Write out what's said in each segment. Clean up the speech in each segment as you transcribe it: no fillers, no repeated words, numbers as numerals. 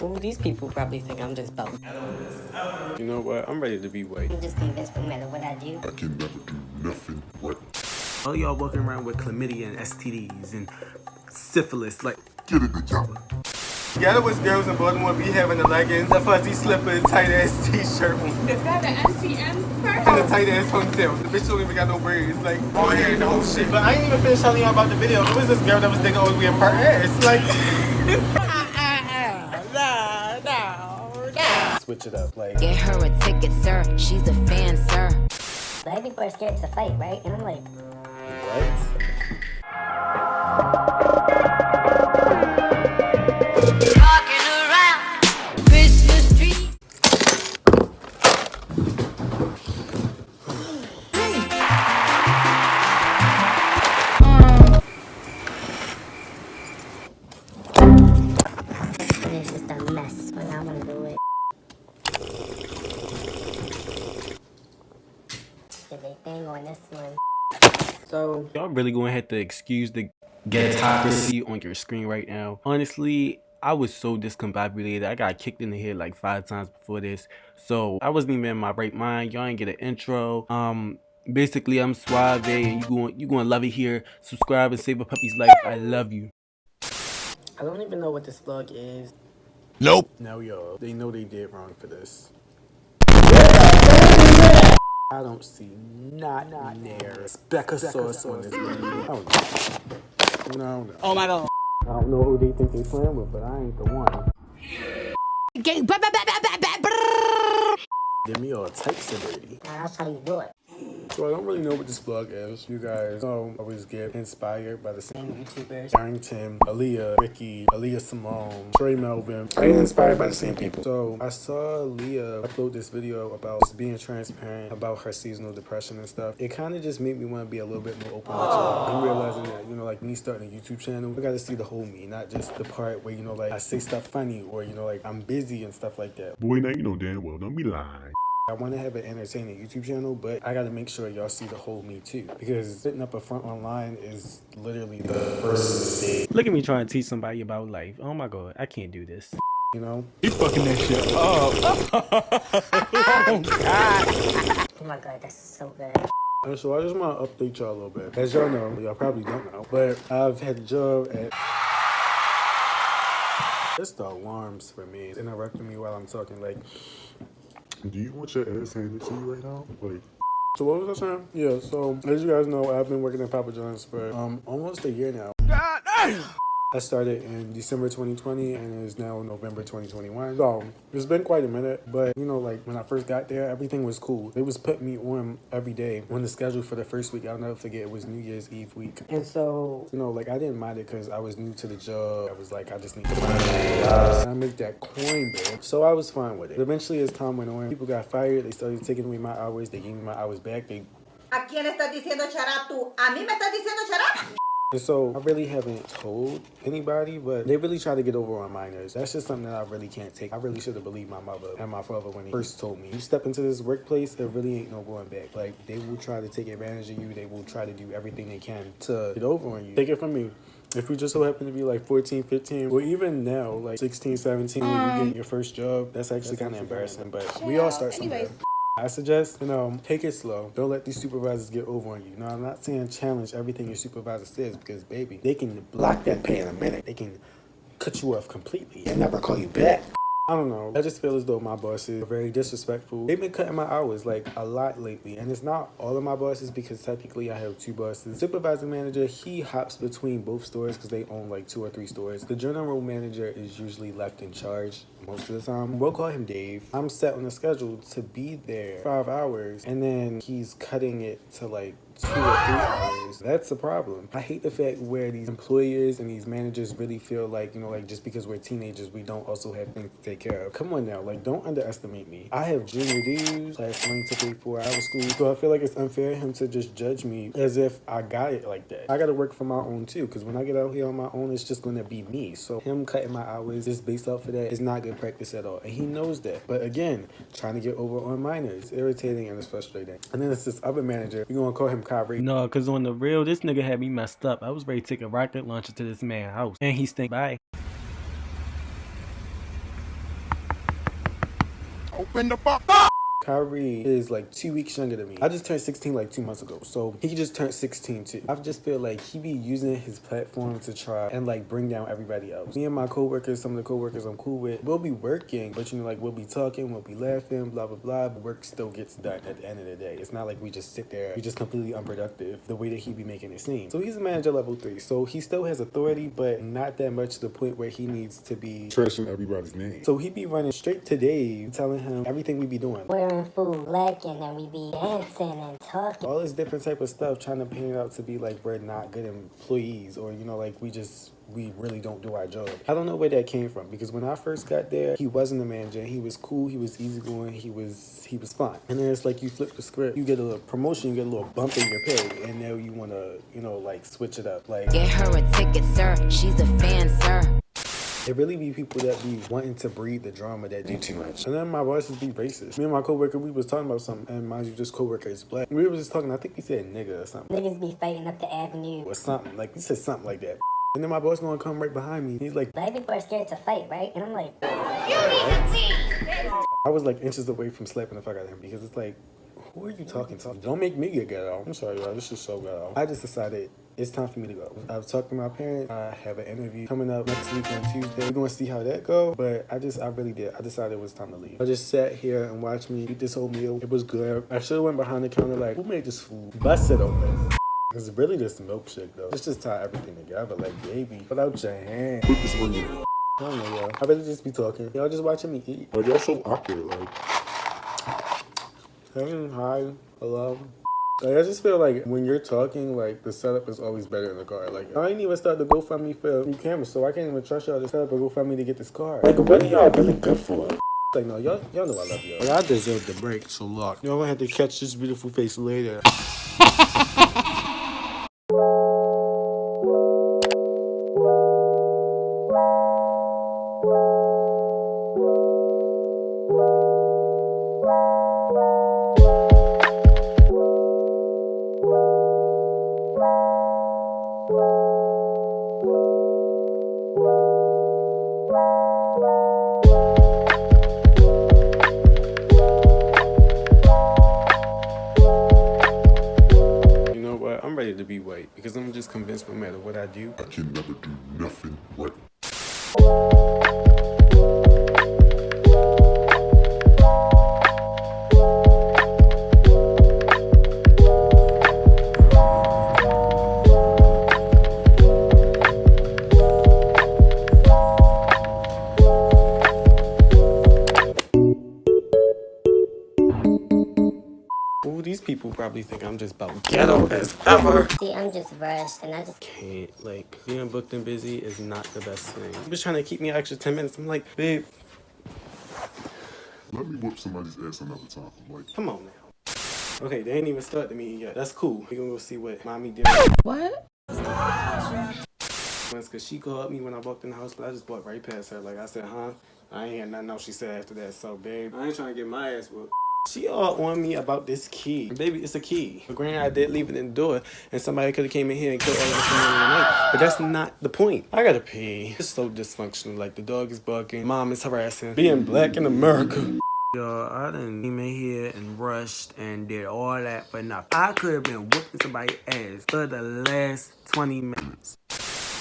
Well, these people probably think I'm just both. You know what? I'm ready to be white. I'm just convinced no matter what I do. I can never do nothing right. All y'all walking around with chlamydia and STDs and syphilis, like, Get it together. Together with girls in Baltimore be having the leggings, the fuzzy slippers, tight ass t-shirt on. Is that the STM first? And the tight ass ponytail. The bitch don't even got no braids. Like, oh yeah, the whole shit. But I ain't even finished telling y'all about the video. It was this girl that was digging all the way in her ass. Like, switch it up, like. Get her a ticket, sir. She's a fan, sir. Black people are scared to fight, right? And I'm like, What? Walking around Christmas tree. and it's just a mess when I want to do it. The big thing on this one. So, Y'all really gonna have to excuse the ghetocracy on your screen right now. Honestly, I was so discombobulated. I got kicked in the head like 5 times before this. So I wasn't even in my right mind. Y'all ain't get an intro. Basically I'm Suave and you gonna love it here. Subscribe and save a puppy's life. I love you. I don't even know what this vlog is. Nope. Now y'all, they know they did wrong for this. I don't see not there. Speck of sauce on this video. No. Oh my god. I don't know who they think they playing with, but I ain't the one. Give me all types of dirty. that's how you do it. So I don't really know what this vlog is. You guys always get inspired by the same YouTubers. Darrington, Aaliyah, Ricky, Aaliyah Simone, Trey Melvin. I get inspired by the same people. So I saw Aaliyah upload this video about just being transparent about her seasonal depression and stuff. It kind of just made me want to be a little bit more open with y'all. I'm realizing that, you know, like me starting a YouTube channel, I gotta see the whole me, not just the part where, you know, like I say stuff funny or, you know, like I'm busy and stuff like that. Boy, now you know damn well. Don't be lying. I want to have an entertaining YouTube channel, but I got to make sure y'all see the whole me too. Because sitting up a front online is literally the first mistake. Look at me trying to teach somebody about life. Oh my God, I can't do this. You know? He fucking that shit up. Oh my god, that's so good. And so I just want to update y'all a little bit. As y'all know, y'all probably don't know, but I've had a job at... It's the alarms for me. It's interrupting me while I'm talking. Like, Do you want your ass handed to you right now? Like, so what was I saying? Yeah, so as you guys know, I've been working at Papa John's for almost a year now. God damn. I started in December 2020 and it is now November 2021. So it's been quite a minute, but you know, like when I first got there, everything was cool. They was putting me on every day. On the schedule for the first week, I'll never forget, it was New Year's Eve week. And so, You know, like I didn't mind it because I was new to the job. I was like, I just need to find jobs. I make that coin, babe. So I was fine with it. Eventually, as time went on, people got fired. They started taking away my hours. They gave me my hours back. ¿A quién estás diciendo charap tú? ¿A mí me estás diciendo charap? And so I really haven't told anybody, but they really try to get over on minors. That's just something that I really can't take. I really should have believed my mother and my father when they first told me. You step into this workplace, there really ain't no going back. Like, they will try to take advantage of you. They will try to do everything they can to get over on you. Take it from me. If you just so happen to be like 14, 15, or even now, like 16, 17, when you get your first job, that's actually kind of embarrassing, but we all start somewhere. I suggest, you know, take it slow. Don't let these supervisors get over on you. Now, I'm not saying challenge everything your supervisor says because, baby, they can block that pay in a minute. They can cut you off completely and never call you back. I don't know. I just feel as though my bosses are very disrespectful. They've been cutting my hours like a lot lately. And it's not all of my bosses because technically I have 2 bosses. Supervisor manager, he hops between both stores because they own like 2 or 3 stores. The general manager is usually left in charge most of the time. We'll call him Dave. I'm set on a schedule to be there 5 hours and then he's cutting it to like 2 or 3 hours. That's a problem. I hate the fact where these employers and these managers really feel like, you know, like just because we're teenagers, we don't also have things to take care of. Come on now, like don't underestimate me. I have junior dues, last money to pay for out of school. So I feel like it's unfair him to just judge me as if I got it like that. I gotta work for my own too, because when I get out here on my own, it's just gonna be me. So him cutting my hours just based off of that is not good practice at all. And he knows that. But again, trying to get over on minors. It's irritating and it's frustrating. And then it's this other manager. We're gonna call him Kyrie. No, because on the real, this nigga had me messed up. I was ready to take a rocket launcher to this man's house. And he stink by. Open the fuck up! Kyrie is like 2 weeks younger than me. I just turned 16 like 2 months ago, so he just turned 16 too. I just feel like he be using his platform to try and like bring down everybody else. Me and my coworkers, some of the coworkers I'm cool with, we'll be working, but you know, like we'll be talking, we'll be laughing, blah blah blah, but work still gets done at the end of the day. It's not like we just sit there, we just completely unproductive the way that he be making it seem. So he's a manager level 3, so he still has authority, but not that much to the point where he needs to be Trashing everybody's name. so he be running straight to Dave, telling him everything we be doing. Wearing food, lacking, and we be dancing and talking. All this different type of stuff, trying to paint it out to be like we're not good employees, or you know, like we really don't do our job. I don't know where that came from, because when I first got there, he wasn't a manager. He was cool, he was easygoing, he was fine. And then it's like you flip the script, you get a little promotion, you get a little bump in your pay, and now you want to, you know, like switch it up. Like, Get her a ticket, sir. She's a fan, sir. it really be people that be wanting to breed the drama that do too much. And then my bosses be racist. Me and my coworker, we was talking about something, and mind you, this coworker is black. We were just talking, I think we said nigga or something. Niggas be fighting up the avenue. Or something, like we said something like that. And then my boss gonna come right behind me. He's like, Black people are scared to fight, right? And I'm like, I was like inches away from slapping the fuck out of him, because it's like, who are you talking to? Don't make me get ghetto. I'm sorry, y'all. This is so ghetto. I just decided it's time for me to go. I've talked to my parents. I have an interview coming up next week on Tuesday. We're gonna see how that go. But I really did. I decided it was time to leave. I just sat here and watched me eat this whole meal. It was good. I should have went behind the counter like, who made this food? Bust it open. It's really just a milkshake though. Let's just tie everything together. Like, baby, put out your hand. Put this on you. I don't know, y'all. I really just be talking. Y'all just watching me eat. Like, y'all so awkward. Like, Hey, hi, hello. Like, I just feel like when you're talking, like, the setup is always better in the car. Like, I ain't even start the GoFundMe for new cameras, so I can't even trust y'all to set up a GoFundMe to get this car. Like, what are y'all really good for? Like, no, y'all know I love y'all. Like, I deserve the break, so look. Y'all gonna have to catch this beautiful face later. To be white, because I'm just convinced no matter what I do, I can never do nothing right. Ooh, these people probably think I'm just about ghetto as ever. see, I'm just rushed, and I just Can't, like, being booked and busy is not the best thing. He was trying to keep me an extra 10 minutes. I'm like, babe, Let me whoop somebody's ass another time. Like, come on now. Okay, they ain't even started the meeting yet. That's cool. We gonna go see what mommy did. what? Because she called me when I walked in the house, but I just walked right past her. Like, I said, huh? I ain't hear nothing else she said after that. So, babe, I ain't trying to get my ass whooped. She all on me about this key. Baby, it's a key. Granted, I did leave it in the door, and somebody could have came in here and killed all of us in the night. But that's not the point. I gotta pee. It's so dysfunctional. Like, the dog is barking, mom is harassing. Being black in America. Yo, I done came in here and rushed and did all that for nothing. I could have been whooping somebody's ass for the last 20 minutes.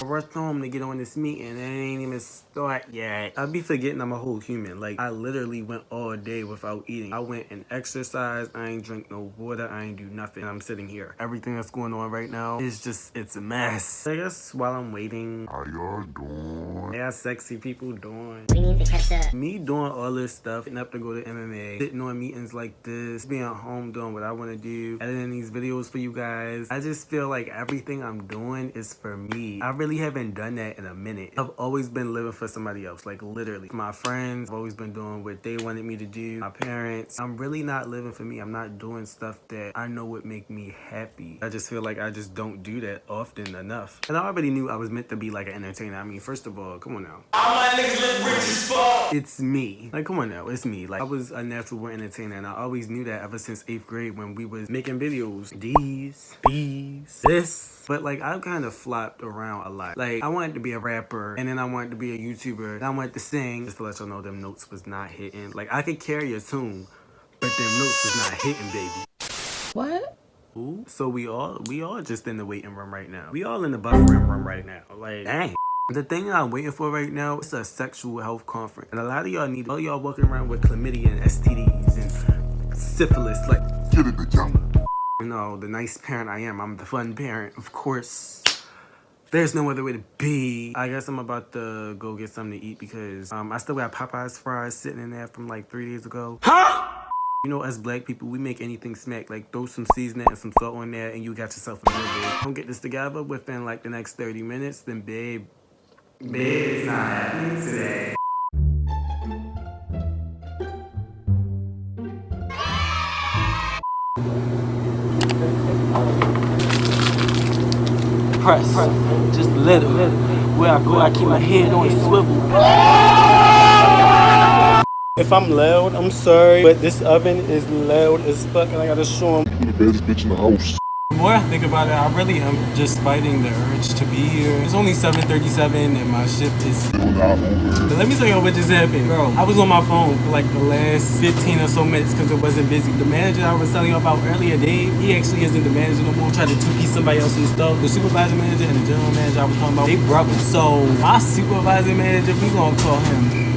I rushed home to get on this meeting and it ain't even start yet. I be forgetting I'm a whole human. Like, I literally went all day without eating. I went and exercised. I ain't drink no water. I ain't do nothing. I'm sitting here. Everything that's going on right now is just, it's a mess. I guess while I'm waiting, how y'all doing? yeah, sexy people doing. We need to catch up. Me doing all this stuff, getting up to go to MMA, sitting on meetings like this, being home doing what I want to do, editing these videos for you guys. I just feel like everything I'm doing is for me. I really haven't done that in a minute. I've always been living for somebody else, like literally. My friends, I've always been doing what they wanted me to do. My parents, I'm really not living for me. I'm not doing stuff that I know would make me happy. I just feel like I just don't do that often enough. And I already knew I was meant to be like an entertainer. I mean, first of all, come on now. All my niggas look rich as fuck. It's me. Like, come on now, it's me. Like, I was a natural born entertainer, and I always knew that ever since 8th grade when we was making videos. These, this. But like, I've kind of flopped around a lot. Like, I wanted to be a rapper, and then I wanted to be a YouTuber, and I wanted to sing. Just to let y'all know, them notes was not hitting. Like, I could carry a tune, but them notes was not hitting, baby. What? Ooh. So we all just in the waiting room right now. We all in the buffering room right now. Like, dang. The thing that I'm waiting for right now is a sexual health conference. And a lot of y'all need, all y'all walking around with chlamydia and STDs and syphilis. Like, Get it together. you know, the nice parent I am. I'm the fun parent, of course. There's no other way to be. I guess I'm about to go get something to eat because I still got Popeye's fries sitting in there from like 3 days ago. Huh? You know, as black people, we make anything smack. Like, throw some seasoning and some salt on there and you got yourself a meal, babe. Don't get this together within like the next 30 minutes, then babe, it's not happening today. Press, just a little. Where I go, I keep my head on a swivel. If I'm loud, I'm sorry, but this oven is loud as fuck and I gotta show them. The baddest bitch in the house. The more I think about it, I really am just fighting the urge to be here. It's only 7:37 and my shift is... But let me tell you what just happened. Bro, I was on my phone for like the last 15 or so minutes because it wasn't busy. The manager I was telling you about earlier, Dave, he actually isn't the manager no more. Tried to two-piece somebody else in the stuff. The supervisor manager and the general manager I was talking about, they brothers. So my supervisor manager, we gonna call him...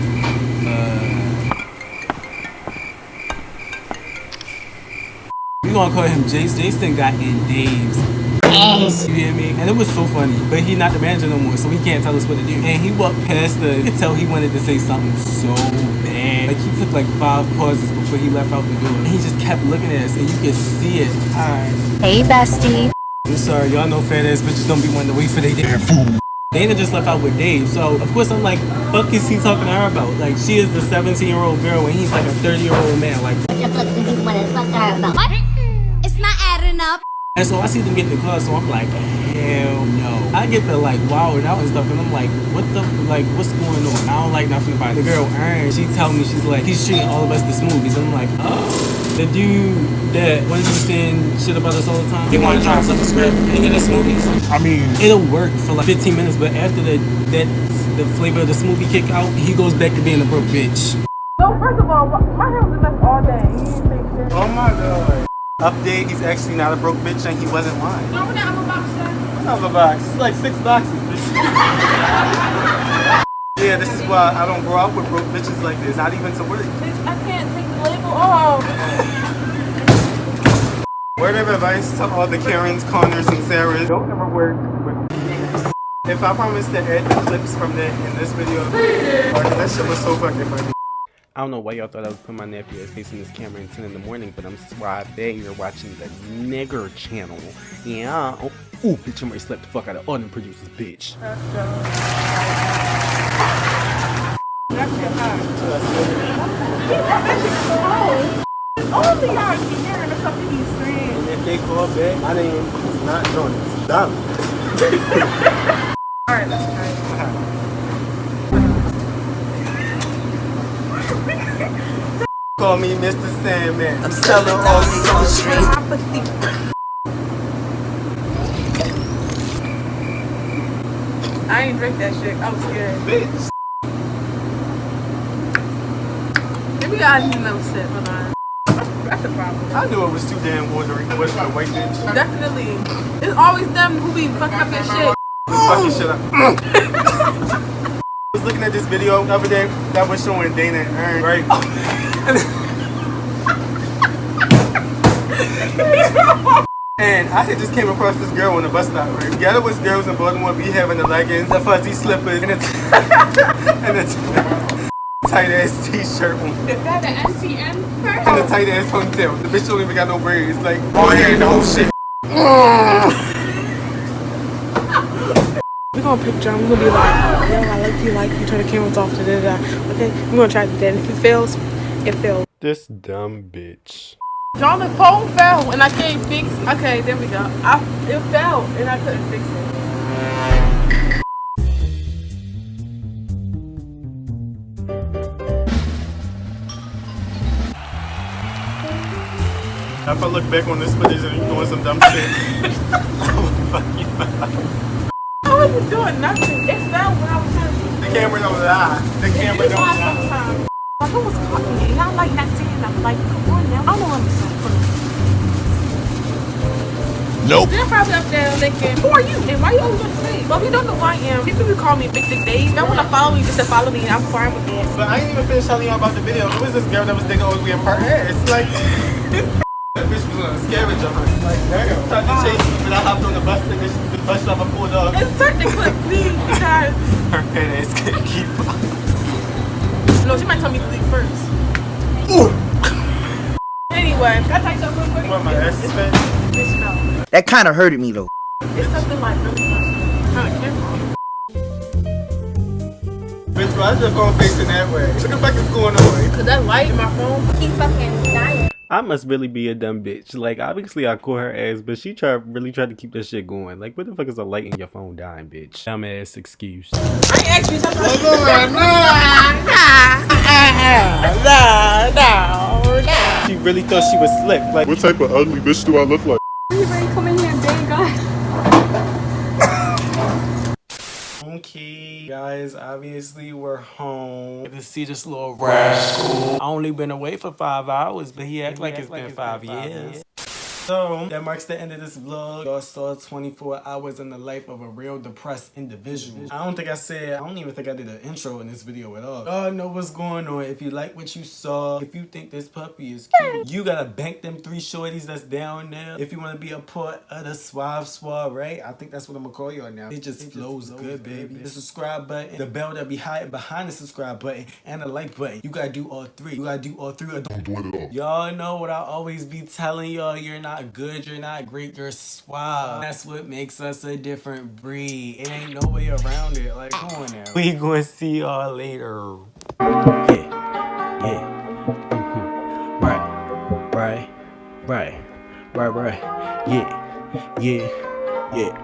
We gonna call him Jace. Jason got in Dave's ass. You hear me? And it was so funny. But he not the manager no more, so he can't tell us what to do. And he walked past the... You could tell he wanted to say something so bad. Like, he took like 5 pauses before he left out the door. And he just kept looking at us, and you could see it. Alright. Hey, bestie. I'm sorry, y'all know fat ass bitches don't be wanting to wait for their damn food. Dana just left out with Dave, so of course I'm like, fuck is he talking to her about? Like, she is the 17-year-old girl and he's like a 30-year-old man. Like, What the fuck do you want to fuck her about? What? It's not adding up. and so I see them get in the car, so I'm like, hell no. I get the like wilding out and stuff, and I'm like, what the, like, what's going on? I don't like nothing about it. The girl, Erin, she tell me, she's like, he's treating all of us the smoothies. I'm like, oh. The dude that wasn't saying shit about us all the time, he want to try to flip a script and get us smoothies. I mean, It'll work for like 15 minutes, but after the flavor of the smoothie kick out, he goes back to being a broke bitch. So first of all, my hair was a mess all day. He didn't say shit. Oh my god. Update, he's actually not a broke bitch and he wasn't lying. You know what I'm about to say? Another box. It's like 6 boxes, bitch. Yeah, this is why I don't grow up with broke bitches like this, not even to work. Bitch, I can't take the label off. Word of advice to all the Karens, Connors, and Sarahs, don't ever work with niggas. If I promise to add the clips from that in this video, that shit was so fucking funny. I don't know why y'all thought I was putting my nappy ass facing this camera at 10 in the morning, but I'm SUAVE. You're watching the nigger channel. Yeah. Oh, ooh, bitch, I might slap the fuck out of all them producers, bitch. Only y'all can hear the stuff that he's saying. And if they call back, my name is not John, it's Dolly. Alright, let's try it. Call me Mr. Sandman. I'm selling all these on the street. I ain't drink that shit. I was scared. Bitch. Maybe I didn't know shit, but that's the problem. I knew it was too damn watery. It was a white bitch. Definitely. It's always them who be fucking up their shit. Just fucking shit up. I was looking at this video the other day that was showing Dana and Erin, right? And I had just came across this girl on the bus stop, right? The other was girls in Baltimore be having the leggings, the fuzzy slippers, and the tight ass t-shirt on. Is that the SCM first? And the tight ass ponytail. The bitch don't even got no braids. Like, oh yeah, the whole shit. We're gonna picture him. We're gonna be like, yo, I like you, turn the cameras off, da da da. Okay, we're gonna try to do that. If it fails, it fails. This dumb bitch. John, the phone fell and I can't fix it. Okay, there we go. It fell and I couldn't fix it. If I look back on this footage and you doing some dumb shit, I will fuck you up. I was was doing nothing. It fell when I was trying to. The camera don't lie. The camera don't lie. Sometimes. Like, who was calling me? And I'm like not saying nothing. Like, come on now. I don't know what I'm saying. Nope. They're probably up there thinking, who are you? And why you always on the stage? Well, if you don't know who I am, people will call me Big Dick Dave. If y'all want to follow me, just to follow me, and I'm fine with that. But I ain't even finished telling you about the video. Who was this girl that was digging all the way in partners? Like, that bitch was on a scavenger hunt. Like, damn. Tried to chase me, but I hopped on the bus and the bus driver pulled up. It's technically me because Her fat ass couldn't keep up. no, she might tell me to leave first. Anyway, can I tell you something real quick? What, my ass is fat? Bitch, no. That kind of hurted me though. It's something like really kind of camera. Bitch, why is your phone facing that way? What the fuck is going on? Cause that light in my phone Keep fucking dying. I must really be a dumb bitch. Like, obviously I caught her ass, but she really tried to keep that shit going. Like, what the fuck is a light in your phone dying, bitch? Dumb ass excuse. I ain't actually something. No. She really thought she was slick. Like, What type of ugly bitch do I look like? Come in here and bang God. okay, guys, obviously we're home. Good to see this little rascal. I only been away for 5 hours, but he act like it's been 5 years. So, that marks the end of this vlog. Y'all saw 24 hours in the life of a real depressed individual. I don't even think I did an intro in this video at all. Y'all know what's going on. If you like what you saw, if you think this puppy is cute, you gotta bank them 3 shorties that's down there. If you wanna be a part of the SOIREE, I think that's what I'm gonna call y'all now. It just flows good, baby. The subscribe button, the bell that be hiding behind the subscribe button, and the like button. You gotta do all 3. You gotta do all 3 or I'm doing it all. y'all know what I always be telling y'all, you're not good, you're not great, you're suave. That's what makes us a different breed. It ain't no way around it. Like, come on now. We gonna see y'all later. Yeah. Right. Yeah.